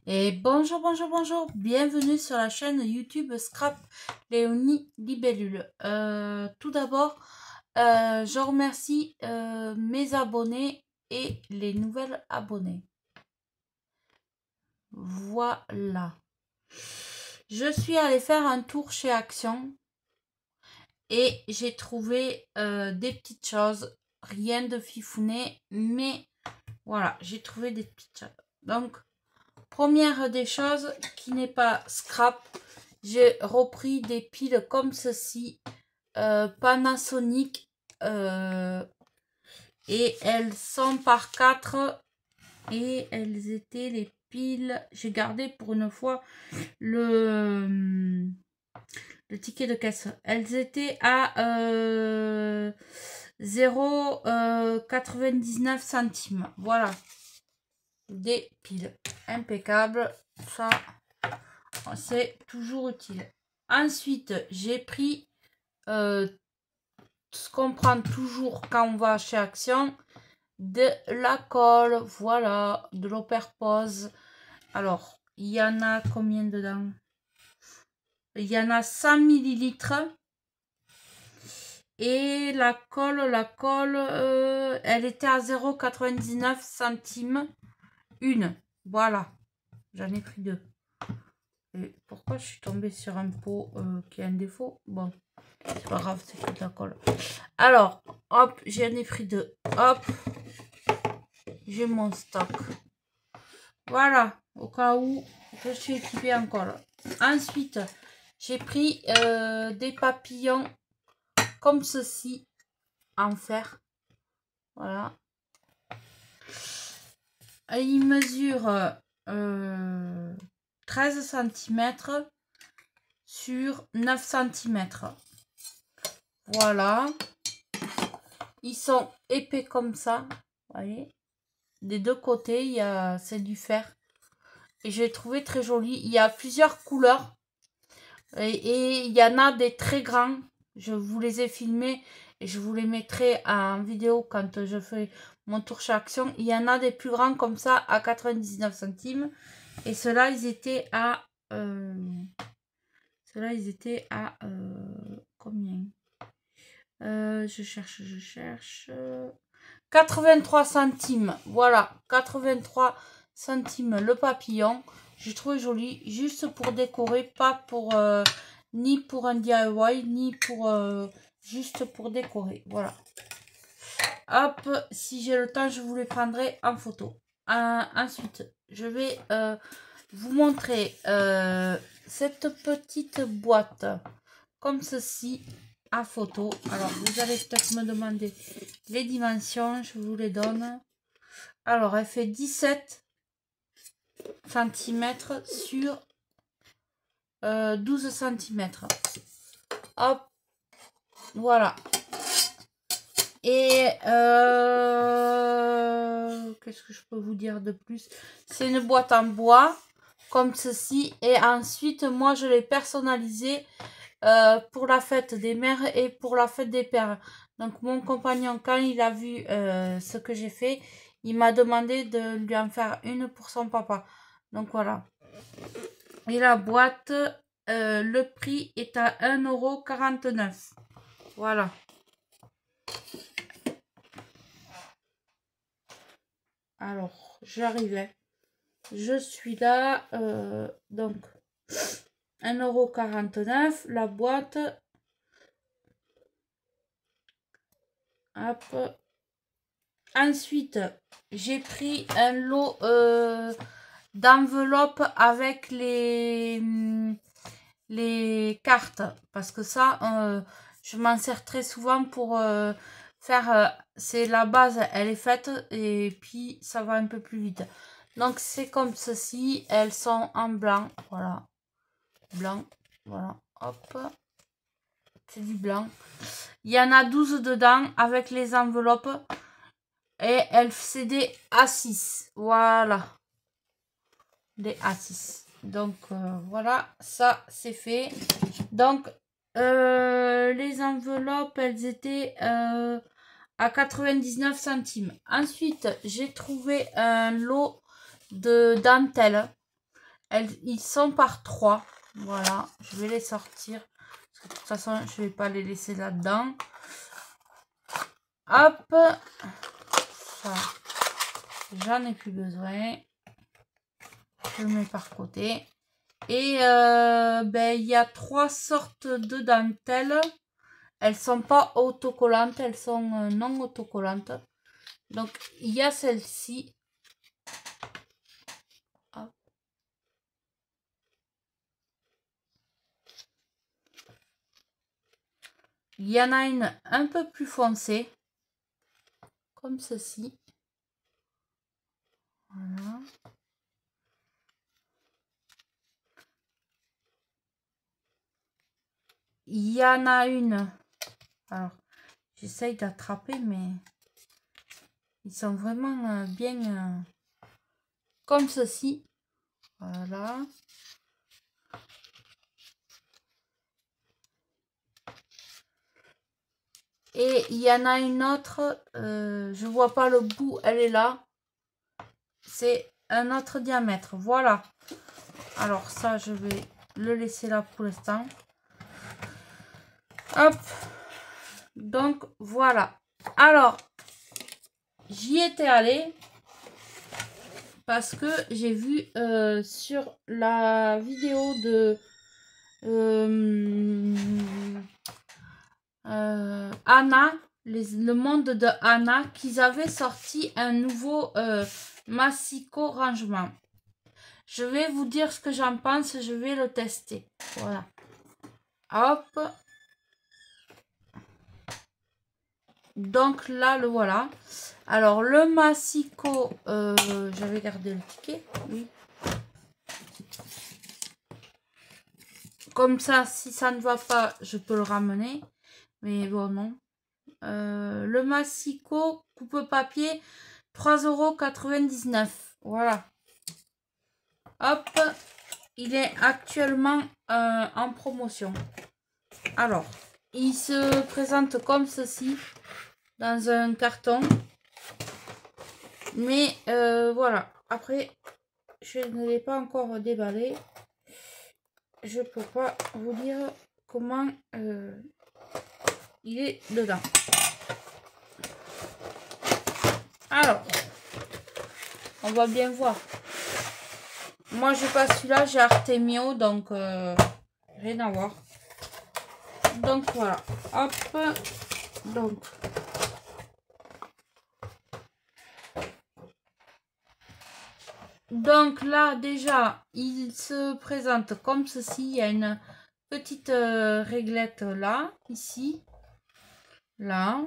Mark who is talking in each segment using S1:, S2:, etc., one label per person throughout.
S1: Et bonjour, bonjour, bonjour, bienvenue sur la chaîne YouTube Scrap Léonie Libellule. Tout d'abord, je remercie mes abonnés et les nouvelles abonnées. Voilà. Je suis allée faire un tour chez Action et j'ai trouvé des petites choses, rien de fifouné, mais voilà, j'ai trouvé des petites choses. Donc, première des choses qui n'est pas scrap, j'ai repris des piles comme ceci, Panasonic, et elles sont par 4 et elles étaient les piles, j'ai gardé pour une fois le ticket de caisse, elles étaient à 0,99 centimes, voilà, des piles impeccables, ça c'est toujours utile. Ensuite, j'ai pris ce qu'on prend toujours quand on va chez Action, de la colle, voilà, de l'Operpose. Alors, il y en a combien dedans? Il y en a 100 millilitres. Et la colle, elle était à 0,99 centimes. Une, voilà, j'en ai pris deux. Et pourquoi je suis tombée sur un pot qui a un défaut? Bon, c'est pas grave, c'est que de la colle. Alors, hop, j'en ai pris deux. Hop, j'ai mon stock. Voilà, au cas où je suis équipée en colle. Ensuite, j'ai pris des papillons comme ceci en fer. Voilà. Et ils mesurent 13 cm sur 9 cm. Voilà. Ils sont épais comme ça. Vous voyez. Des deux côtés, c'est du fer. Et j'ai trouvé très joli. Il y a plusieurs couleurs. Et il y en a des très grands. Je vous les ai filmés. Et je vous les mettrai en vidéo quand je fais mon tour chez Action. Il y en a des plus grands comme ça à 99 centimes. Et ceux-là, ils étaient à... combien? Je cherche. 83 centimes. Voilà, 83 centimes le papillon. J'ai trouvé joli, juste pour décorer, pas pour ni pour un DIY, ni pour juste pour décorer. Voilà. Hop, si j'ai le temps, je vous les prendrai en photo. Ensuite, je vais vous montrer cette petite boîte comme ceci à photo. Alors, vous allez peut-être me demander les dimensions, je vous les donne. Alors, elle fait 17 cm sur 12 cm. Hop, voilà. Et qu'est-ce que je peux vous dire de plus? C'est une boîte en bois comme ceci. Et ensuite, moi, je l'ai personnalisée pour la fête des mères et pour la fête des pères. Donc, mon compagnon, quand il a vu ce que j'ai fait, il m'a demandé de lui en faire une pour son papa. Donc, voilà. Et la boîte, le prix est à 1,49 €. Voilà. Alors, j'arrivais. Je suis là. Donc, 1,49 €. La boîte. Hop. Ensuite, j'ai pris un lot d'enveloppes avec les cartes. Parce que ça, je m'en sers très souvent pour faire... c'est la base, elle est faite et puis ça va un peu plus vite. Donc, c'est comme ceci. Elles sont en blanc. Voilà. Blanc. Voilà. Hop. C'est du blanc. Il y en a 12 dedans avec les enveloppes. Et elle c'est des A6. Voilà. Des A6. Donc, voilà. Ça, c'est fait. Donc, les enveloppes, elles étaient à 99 centimes. Ensuite, j'ai trouvé un lot de dentelle. Ils sont par 3. Voilà, je vais les sortir. Parce que de toute façon, je vais pas les laisser là-dedans. Hop. Ça, j'en ai plus besoin. Je le mets par côté. Et ben, il y a 3 sortes de dentelles. Elles sont pas autocollantes, elles sont non autocollantes. Donc, il y a celle-ci. Il y en a une un peu plus foncée. Comme ceci. Voilà. Il y en a une. Alors, j'essaye d'attraper, mais ils sont vraiment bien comme ceci. Voilà. Et il y en a une autre. Je vois pas le bout. Elle est là. C'est un autre diamètre. Voilà. Alors ça, je vais le laisser là pour l'instant. Hop. Donc, voilà. Alors, j'y étais allée parce que j'ai vu sur la vidéo de Anna, le monde de Anna, qu'ils avaient sorti un nouveau massicot rangement. Je vais vous dire ce que j'en pense, je vais le tester. Voilà. Hop. Donc là, le voilà. Alors, le massicot, j'avais gardé le ticket, oui. Comme ça, si ça ne va pas, je peux le ramener. Mais bon, non. Le massicot coupe-papier, 3,99 €. Voilà. Hop. Il est actuellement en promotion. Alors, il se présente comme ceci. Dans un carton. Mais voilà. Après, je ne l'ai pas encore déballé. Je peux pas vous dire comment il est dedans. Alors, on va bien voir. Moi, j'ai pas celui-là, j'ai Artemio, donc rien à voir. Donc voilà. Hop. Donc là, déjà, il se présente comme ceci. Il y a une petite réglette là, ici, là,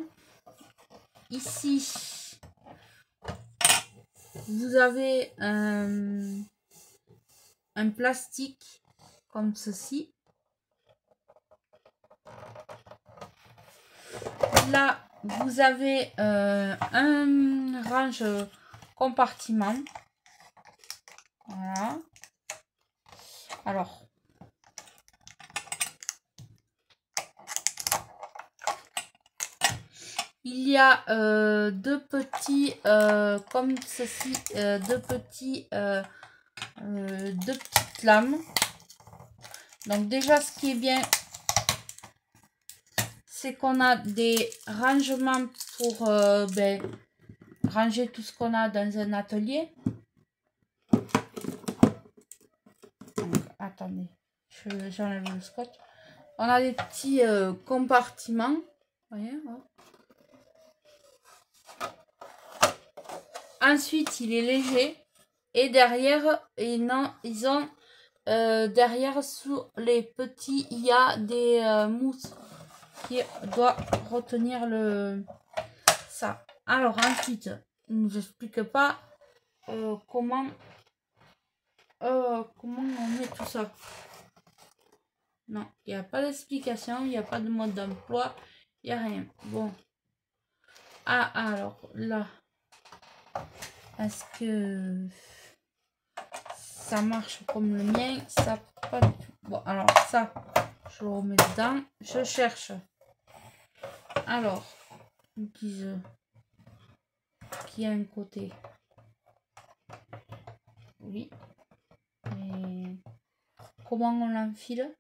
S1: ici. Vous avez un plastique comme ceci. Là, vous avez un range compartiment. Voilà. Alors, il y a deux petits, comme ceci, deux petites lames. Donc déjà, ce qui est bien, c'est qu'on a des rangements pour ranger tout ce qu'on a dans un atelier. Donc, attendez, j'enlève le scotch. On a des petits compartiments. Voyez, ouais. Ensuite, il est léger. Et derrière, ils ont derrière, sous les petits, il y a des mousses qui doivent retenir ça. Alors ensuite, il ne nous explique pas comment on met tout ça. Non, il n'y a pas d'explication, il n'y a pas de mode d'emploi, il n'y a rien. Bon. Ah, alors là, est-ce que ça marche comme le mien? Ça, pas du tout. Bon, alors ça, je le remets dedans. Je cherche. Alors, une guise qui a un côté. Oui. Et comment on l'enfile?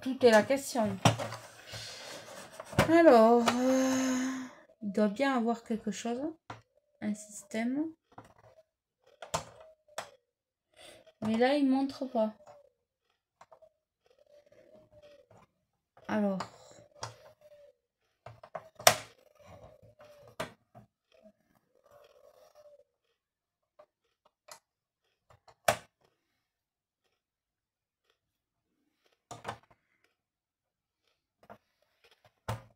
S1: Tout est la question. Alors, il doit bien avoir quelque chose. Un système. Mais là, il montre pas. Alors.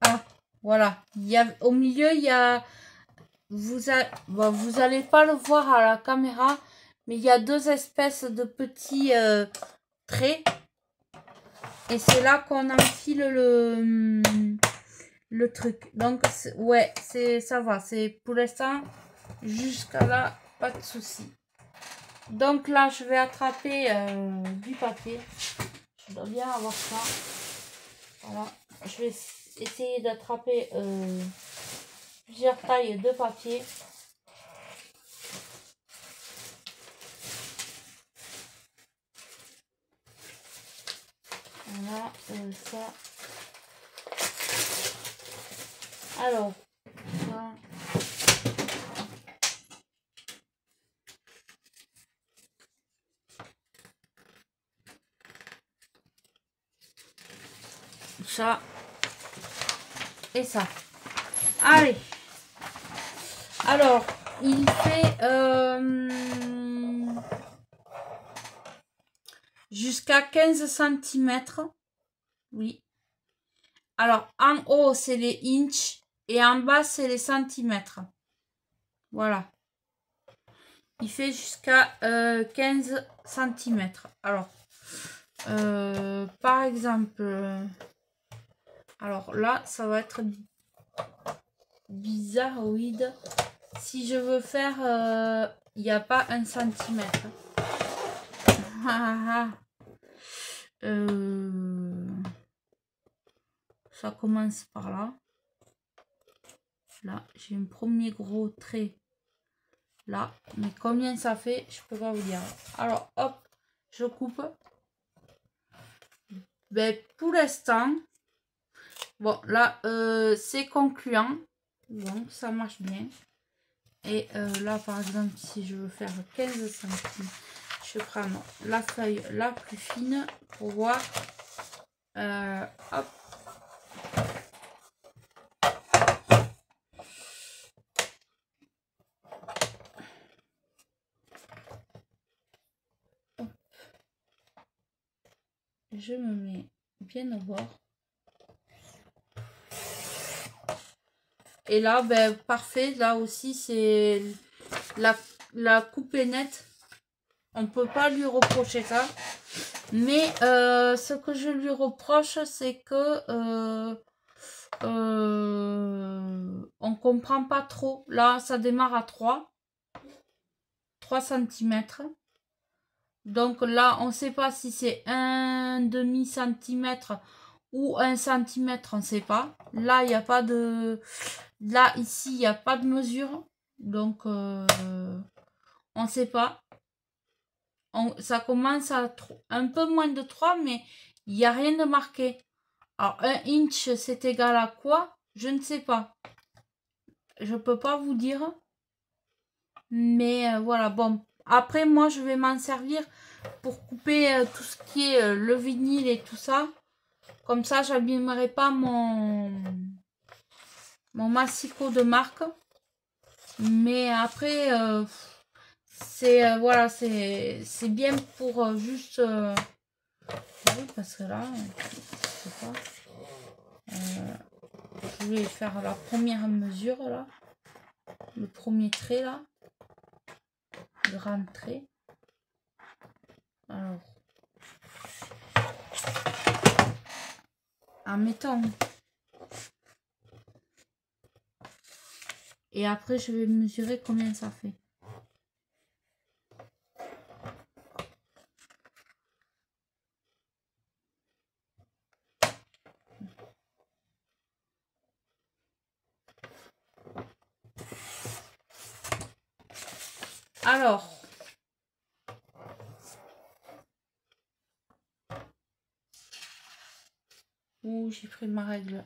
S1: Ah, voilà. Au milieu, il y a... Vous allez pas le voir à la caméra, mais il y a deux espèces de petits traits. Et c'est là qu'on enfile le truc. Donc, ouais, ça va. C'est pour l'instant, jusqu'à là, pas de souci. Donc là, je vais attraper du papier. Je dois bien avoir ça. Voilà. Je vais essayer d'attraper plusieurs tailles de papier. Voilà, ça. Alors, ça. Ça. Et ça. Allez. Alors, il fait jusqu'à 15 cm. Oui. Alors, en haut, c'est les inches et en bas, c'est les centimètres. Voilà. Il fait jusqu'à 15 cm. Alors, par exemple, alors là, ça va être bizarroïde. Si je veux faire, il n'y a pas 1 centimètre. Ça commence par là. Là, j'ai un premier gros trait. Là, mais combien ça fait, je peux pas vous dire. Alors, hop, je coupe. Ben, pour l'instant, bon, là, c'est concluant. Donc, ça marche bien. Et là, par exemple, si je veux faire 15 centimes, je prends la feuille la plus fine pour voir. Hop. Je me mets bien au bord. Et là, ben, parfait. Là aussi, c'est la coupe est nette. On peut pas lui reprocher ça. Mais ce que je lui reproche, c'est que on comprend pas trop. Là, ça démarre à 3 cm. Donc là, on ne sait pas si c'est un demi-centimètre ou 1 centimètre, on ne sait pas. Là, il n'y a pas de... Là, ici, il n'y a pas de mesure. Donc, on ne sait pas. Ça commence à un peu moins de 3, mais il n'y a rien de marqué. Alors, 1 inch, c'est égal à quoi? Je ne sais pas. Je ne peux pas vous dire. Mais voilà, bon. Après, moi, je vais m'en servir pour couper tout ce qui est le vinyle et tout ça. Comme ça, j'abîmerai pas mon massicot de marque. Mais après, c'est voilà, c'est bien pour juste... oui, parce que là, je sais pas. Je vais faire la première mesure là. Le premier trait là. Grand trait. Alors. En mettant. Et après, je vais mesurer combien ça fait. Alors. Ouh, j'ai pris ma règle.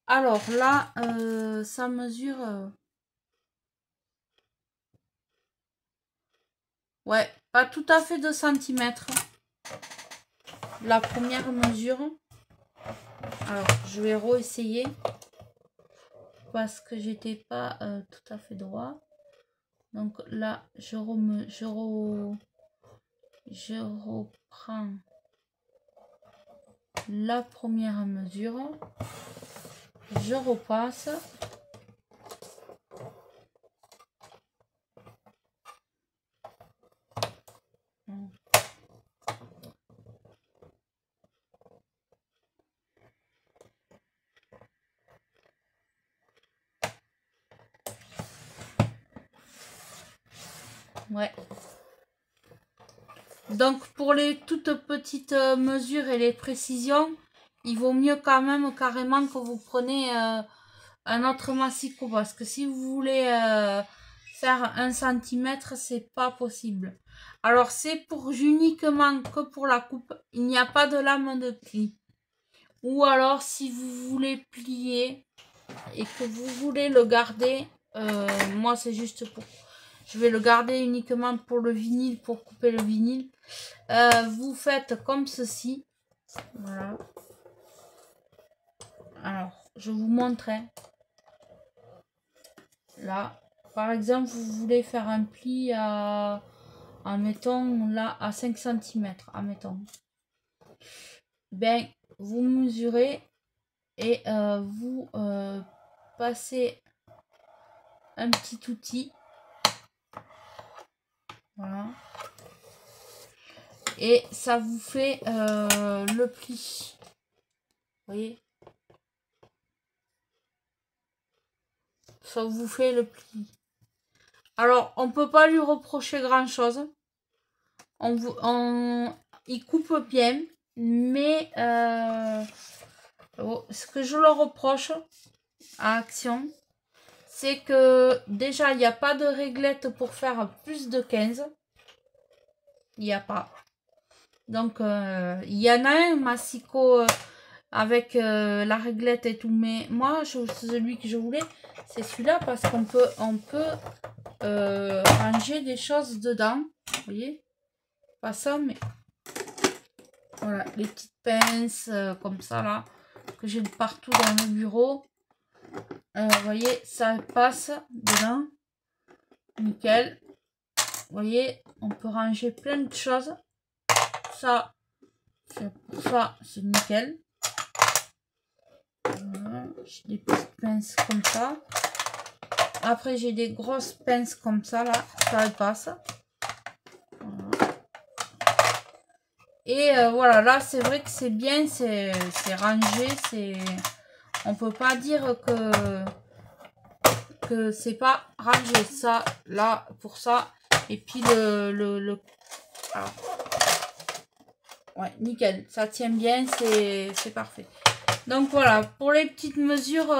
S1: Alors là, ça mesure... ouais, pas tout à fait 2 cm. La première mesure. Alors, je vais réessayer. Parce que j'étais pas tout à fait droit. Donc là, je reprends la première mesure. Je repasse. Ouais. Donc pour les toutes petites mesures et les précisions, il vaut mieux quand même carrément que vous preniez un autre massicot, parce que si vous voulez faire 1 cm, c'est pas possible. Alors c'est pour uniquement que pour la coupe, il n'y a pas de lame de pli. Ou alors si vous voulez plier et que vous voulez le garder, moi c'est juste pour... Je vais le garder uniquement pour le vinyle, pour couper le vinyle. Vous faites comme ceci. Voilà. Alors, je vous montre. Là, par exemple, vous voulez faire un pli à... Admettons, là, à 5 cm. Admettons. Ben, vous mesurez et vous passez un petit outil. Voilà. Et ça vous fait le pli. Vous voyez? Ça vous fait le pli. Alors, on peut pas lui reprocher grand chose. Il coupe bien, mais ce que je leur reproche à Action, c'est que déjà il n'y a pas de réglette pour faire plus de 15. Il n'y a pas. Donc il y en a un massicot avec la réglette et tout, mais moi celui que je voulais, c'est celui-là, parce qu'on peut ranger des choses dedans. Vous voyez, pas ça, mais voilà, les petites pinces comme ça là, que j'ai partout dans le bureau. Vous voyez, ça passe dedans. Nickel. Vous voyez, on peut ranger plein de choses. Ça, c'est nickel. Voilà. J'ai des petites pinces comme ça. Après, j'ai des grosses pinces comme ça là, ça passe. Voilà. Et voilà, là c'est vrai que c'est bien, c'est rangé, on peut pas dire que c'est pas rangé. Ça, là, pour ça. Et puis alors, ouais, nickel, ça tient bien, c'est parfait. Donc voilà, pour les petites mesures,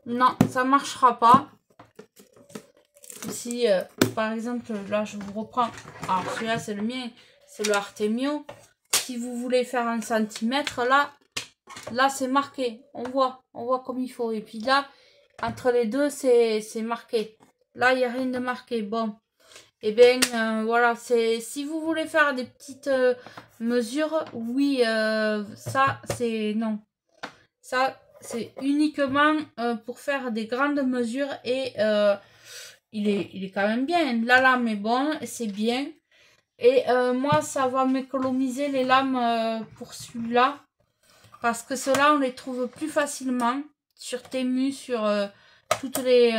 S1: non, ça marchera pas. Si par exemple, là je vous reprends, alors celui-là c'est le mien, c'est le Artemio. Si vous voulez faire 1 cm, là c'est marqué, on voit comme il faut. Et puis là, entre les deux, c'est marqué. Là, il n'y a rien de marqué. Bon, et bien voilà, si vous voulez faire des petites mesures, oui, ça c'est non. Ça c'est uniquement pour faire des grandes mesures, et il est quand même bien. La lame est bonne, c'est bien. Et moi, ça va m'économiser les lames pour celui-là. Parce que ceux-là, on les trouve plus facilement sur Temu, sur toutes les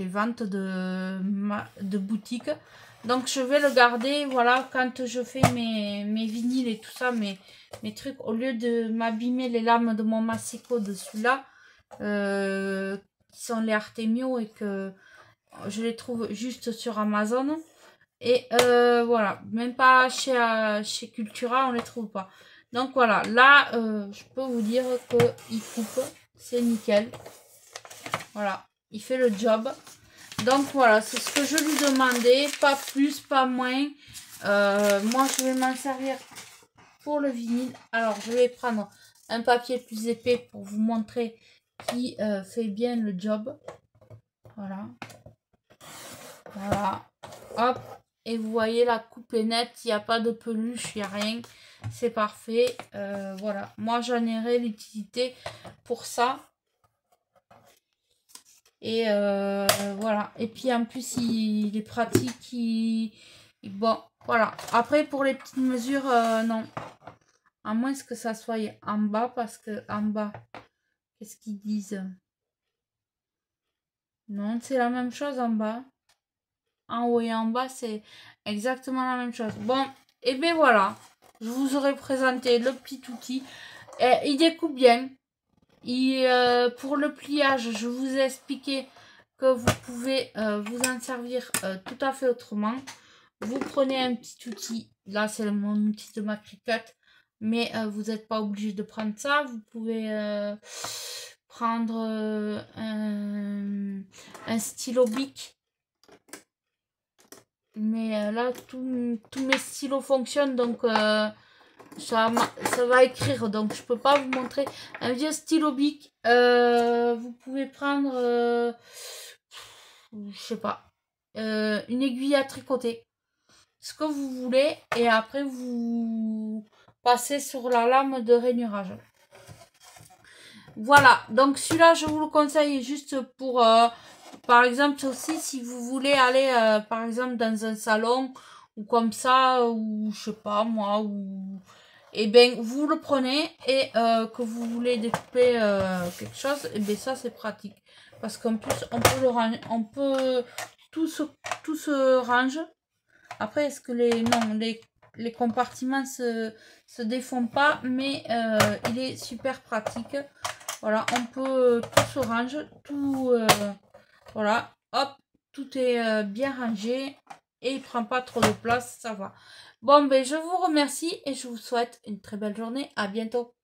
S1: ventes de boutiques. Donc, je vais le garder. Voilà, quand je fais mes vinyles et tout ça, mes trucs, au lieu de m'abîmer les lames de mon massicot de celui-là, qui sont les Artemio, et que je les trouve juste sur Amazon. Et voilà, même pas chez Cultura, on les trouve pas. Donc voilà, là, je peux vous dire qu'il coupe, c'est nickel. Voilà. il fait le job. Donc voilà, c'est ce que je lui demandais, pas plus, pas moins. Moi, je vais m'en servir pour le vinyle. Alors, je vais prendre un papier plus épais pour vous montrer qui fait bien le job. Voilà. Voilà. Hop. Et vous voyez, la coupe est nette. Il n'y a pas de peluche, il n'y a rien. C'est parfait. Voilà. Moi, j'en aurai l'utilité pour ça. Et voilà. Et puis, en plus, il est pratique. Bon, voilà. Après, pour les petites mesures, non. À moins que ça soit en bas, parce que en bas, qu'est-ce qu'ils disent? Non, c'est la même chose en bas. En haut et en bas, c'est exactement la même chose. Bon, et bien voilà. Je vous aurais présenté le petit outil. Et il découpe bien. Pour le pliage, je vous ai expliqué que vous pouvez vous en servir tout à fait autrement. Vous prenez un petit outil. Là, c'est mon outil de ma Cricut. Mais vous n'êtes pas obligé de prendre ça. Vous pouvez prendre un stylo Bic. Mais là, tous mes stylos fonctionnent. Donc, ça va écrire. Donc, je peux pas vous montrer un vieux stylo Bic. Vous pouvez prendre, je sais pas, une aiguille à tricoter. Ce que vous voulez. Et après, vous passez sur la lame de rainurage. Voilà, donc celui-là, je vous le conseille juste pour, par exemple, aussi, si vous voulez aller, par exemple, dans un salon, ou comme ça, ou je sais pas, moi, ou... Eh bien, vous le prenez, et que vous voulez découper quelque chose, et bien ça, c'est pratique. Parce qu'en plus, on peut le ranger, on peut... Tout se range. Après, est-ce que les compartiments se défont pas, mais il est super pratique. Voilà, on peut tout se range, tout voilà, hop, tout est bien rangé et il prend pas trop de place, ça va. Bon, ben je vous remercie et je vous souhaite une très belle journée. À bientôt.